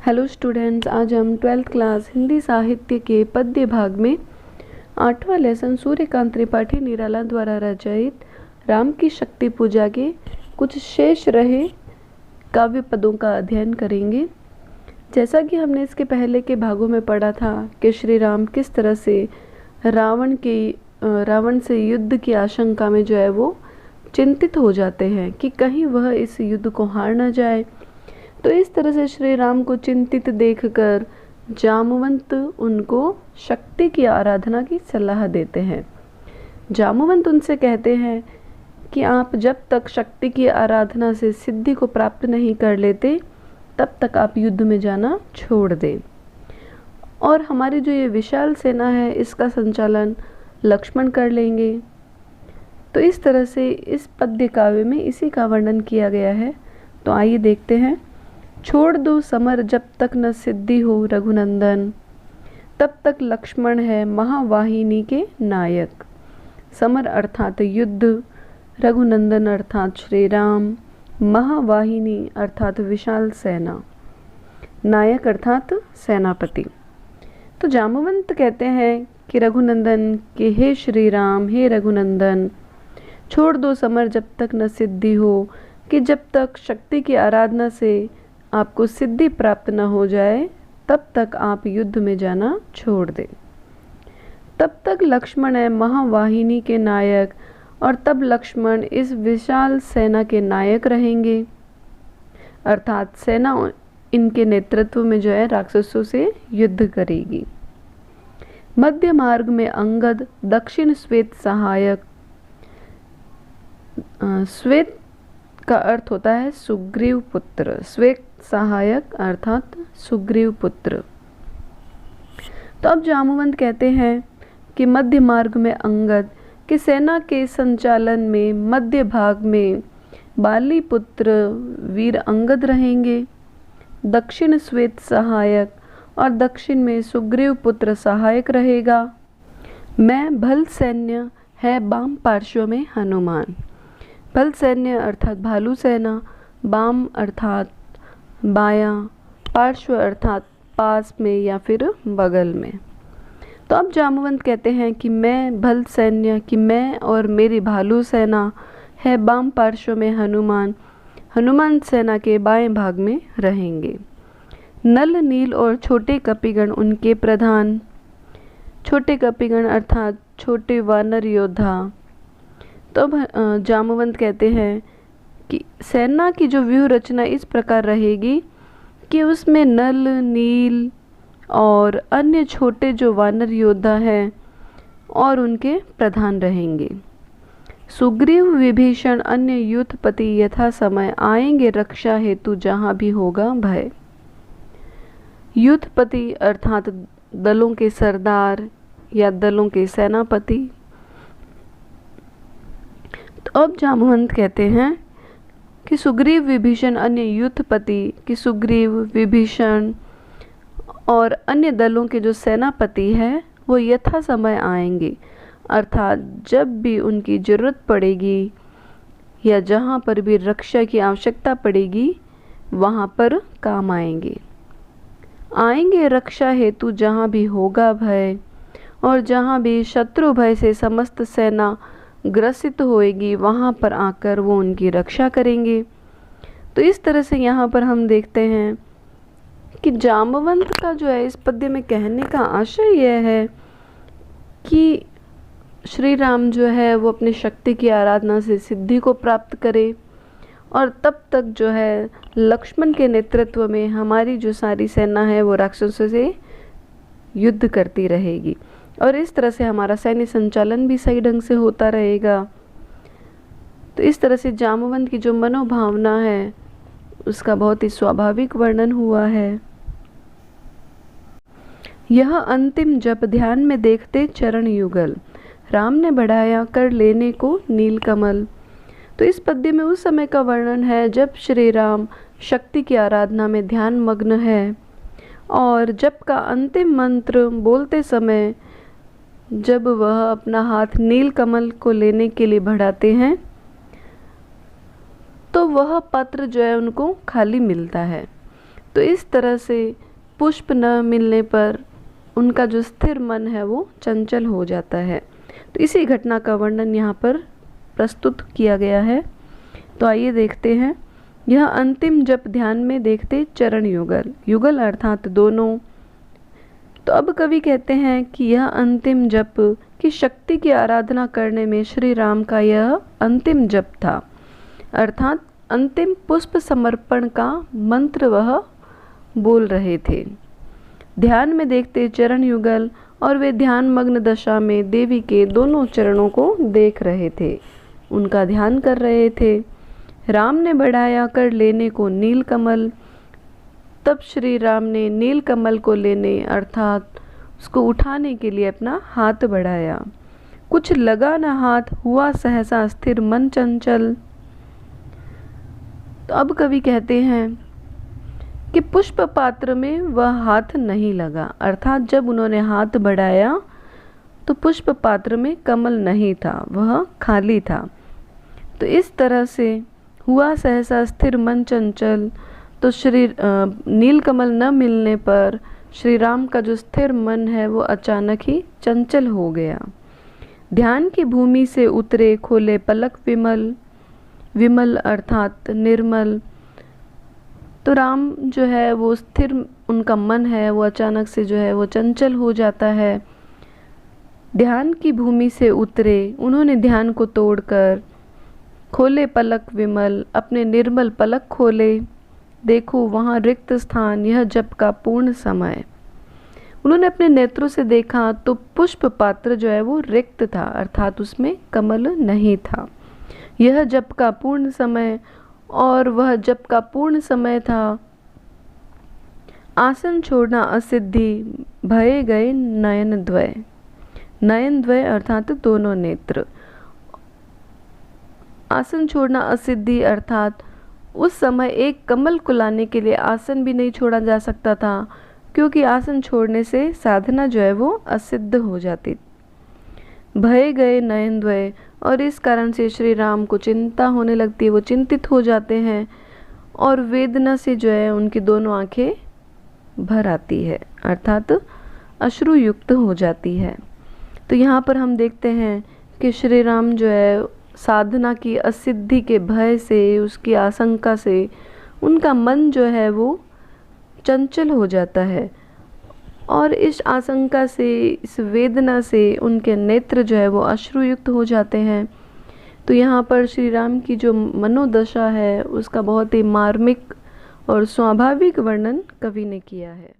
Hello students, आज हम 12th class Hindi साहित्य के पद्य भाग में 8वां लेसन सूर्यकांत त्रिपाठी निराला द्वारा रचित राम की शक्ति पूजा के कुछ शेष रहे काव्य पदों का अध्ययन करेंगे। जैसा कि हमने इसके पहले के भागों में पढ़ा था कि श्री राम किस तरह से रावण से युद्ध की आशंका में जो है वो चिंतित हो जाते हैं कि कहीं वह इस युद्ध को हार न जाए। तो इस तरह से श्री राम को चिंतित देखकर जामवंत उनको शक्ति की आराधना की सलाह देते हैं। जामवंत उनसे कहते हैं कि आप जब तक शक्ति की आराधना से सिद्धि को प्राप्त नहीं कर लेते तब तक आप युद्ध में जाना छोड़ दें, और हमारी जो ये विशाल सेना है इसका संचालन लक्ष्मण कर लेंगे। तो इस तरह से इस पद्य काव्य में इसी का वर्णन किया गया है। तो आइए देखते हैं। छोड़ दो समर जब तक न सिद्धि हो रघुनंदन, तब तक लक्ष्मण है महावाहिनी के नायक। समर अर्थात युद्ध, रघुनंदन अर्थात श्री राम, महावाहिनी अर्थात विशाल सेना, नायक अर्थात सेनापति। तो जामवंत कहते हैं कि रघुनंदन के हे श्री राम, हे रघुनंदन, छोड़ दो समर जब तक न सिद्धि हो, कि जब तक शक्ति की आराधना से आपको सिद्धि प्राप्त न हो जाए तब तक आप युद्ध में जाना छोड़ दें। तब तक लक्ष्मण है महावाहिनी के नायक, और तब लक्ष्मण इस विशाल सेना के नायक रहेंगे, अर्थात सेना इनके नेतृत्व में जो है राक्षसों से युद्ध करेगी। मध्य मार्ग में अंगद, दक्षिण श्वेत सहायक। श्वेत का अर्थ होता है सुग्रीव पुत्र, श्वेत सहायक अर्थात सुग्रीव पुत्र। तो अब जामवंत कहते हैं कि मध्य मार्ग में अंगद कि सेना के संचालन में मध्य भाग में बाली पुत्र वीर अंगद रहेंगे, दक्षिण श्वेत सहायक और दक्षिण में सुग्रीव पुत्र सहायक रहेगा। मैं भल सैन्य है बाम पार्श्व में हनुमान। भल सैन्य अर्थात भालू सेना, बाम अर्थात बायां, पार्श्व अर्थात पास में या फिर बगल में। तो अब जामवंत कहते हैं कि मैं भल सैन्य, कि मैं और मेरी भालू सेना है बाम पार्श्व में हनुमान, हनुमान सेना के बाएं भाग में रहेंगे। नल नील और छोटे कपिगण उनके प्रधान। छोटे कपिगण अर्थात छोटे वानर योद्धा। तो अब जामवंत कहते हैं कि सेना की जो व्यूह रचना इस प्रकार रहेगी कि उसमें नल, नील और अन्य छोटे जो वानर योद्धा हैं और उनके प्रधान रहेंगे। सुग्रीव, विभीषण, अन्य युद्धपति यथा समय आएंगे रक्षा हेतु जहाँ भी होगा भय। युद्धपति अर्थात दलों के सरदार या दलों के सेनापति। तो अब जामवंत कहते हैं कि सुग्रीव, विभीषण, अन्य युद्धपति, कि सुग्रीव, विभीषण और अन्य दलों के जो सेनापति हैं वो यथा समय आएंगे, अर्थात जब भी उनकी ज़रूरत पड़ेगी या जहाँ पर भी रक्षा की आवश्यकता पड़ेगी वहाँ पर काम आएंगे। आएंगे रक्षा हेतु जहाँ भी होगा भय, और जहाँ भी शत्रु भय से समस्त सेना ग्रसित होएगी वहाँ पर आकर वो उनकी रक्षा करेंगे। तो इस तरह से यहाँ पर हम देखते हैं कि जामवंत का जो है इस पद्य में कहने का आशय यह है कि श्री राम जो है वो अपनी शक्ति की आराधना से सिद्धि को प्राप्त करे, और तब तक जो है लक्ष्मण के नेतृत्व में हमारी जो सारी सेना है वो राक्षसों से युद्ध करती रहेगी, और इस तरह से हमारा सैन्य संचालन भी सही ढंग से होता रहेगा। तो इस तरह से जामवंत की जो मनोभावना है उसका बहुत ही स्वाभाविक वर्णन हुआ है। यह अंतिम जप ध्यान में देखते चरण युगल, राम ने बढ़ाया कर लेने को नील कमल। तो इस पद्य में उस समय का वर्णन है जब श्री राम शक्ति की आराधना में ध्यान मग्न है, और जप का अंतिम मंत्र बोलते समय जब वह अपना हाथ नील कमल को लेने के लिए बढ़ाते हैं तो वह पत्र जो है उनको खाली मिलता है। तो इस तरह से पुष्प न मिलने पर उनका जो स्थिर मन है वो चंचल हो जाता है। तो इसी घटना का वर्णन यहाँ पर प्रस्तुत किया गया है। तो आइए देखते हैं। यह अंतिम जप ध्यान में देखते चरण युगल, युगल अर्थात दोनों। तो अब कवि कहते हैं कि यह अंतिम जप की शक्ति की आराधना करने में श्री राम का यह अंतिम जप था, अर्थात अंतिम पुष्प समर्पण का मंत्र वह बोल रहे थे। ध्यान में देखते चरण युगल, और वे ध्यान मग्न दशा में देवी के दोनों चरणों को देख रहे थे, उनका ध्यान कर रहे थे। राम ने बढ़ाया कर लेने को नील कमल, तब श्री राम ने नील कमल को लेने अर्थात उसको उठाने के लिए अपना हाथ बढ़ाया। कुछ लगा न हाथ, हुआ सहसा स्थिर मन चंचल। तो अब कवि कहते हैं कि पुष्प पात्र में वह हाथ नहीं लगा, अर्थात जब उन्होंने हाथ बढ़ाया तो पुष्प पात्र में कमल नहीं था, वह खाली था। तो इस तरह से हुआ सहसा स्थिर मन चंचल। तो श्री नील कमल न मिलने पर श्री राम का जो स्थिर मन है वो अचानक ही चंचल हो गया। ध्यान की भूमि से उतरे खोले पलक विमल, विमल अर्थात निर्मल। तो राम जो है वो स्थिर, उनका मन है वो अचानक से जो है वो चंचल हो जाता है। ध्यान की भूमि से उतरे, उन्होंने ध्यान को तोड़कर खोले पलक विमल, अपने निर्मल पलक खोले। देखो वहाँ रिक्त स्थान, यह जप का पूर्ण समय। उन्होंने अपने नेत्रों से देखा तो पुष्प पात्र जो है वो रिक्त था, अर्थात उसमें कमल नहीं था। यह जप का पूर्ण समय, और वह जप का पूर्ण समय था। आसन छोड़ना असिद्धि, भये गए नयन द्वय, नयन द्वय अर्थात दोनों नेत्र। आसन छोड़ना असिद्धि अर्थात उस समय एक कमल को लाने के लिए आसन भी नहीं छोड़ा जा सकता था, क्योंकि आसन छोड़ने से साधना जो है वो असिद्ध हो जाती। भय गए नयन द्वय, और इस कारण से श्री राम को चिंता होने लगती है, वो चिंतित हो जाते हैं और वेदना से जो है उनकी दोनों आंखें भर आती है, अर्थात अश्रु युक्त हो जाती है। तो यहाँ पर हम देखते हैं कि श्री राम जो है साधना की असिद्धि के भय से, उसकी आशंका से उनका मन जो है वो चंचल हो जाता है, और इस आशंका से, इस वेदना से उनके नेत्र जो है वो अश्रुयुक्त हो जाते हैं। तो यहाँ पर श्री राम की जो मनोदशा है उसका बहुत ही मार्मिक और स्वाभाविक वर्णन कवि ने किया है।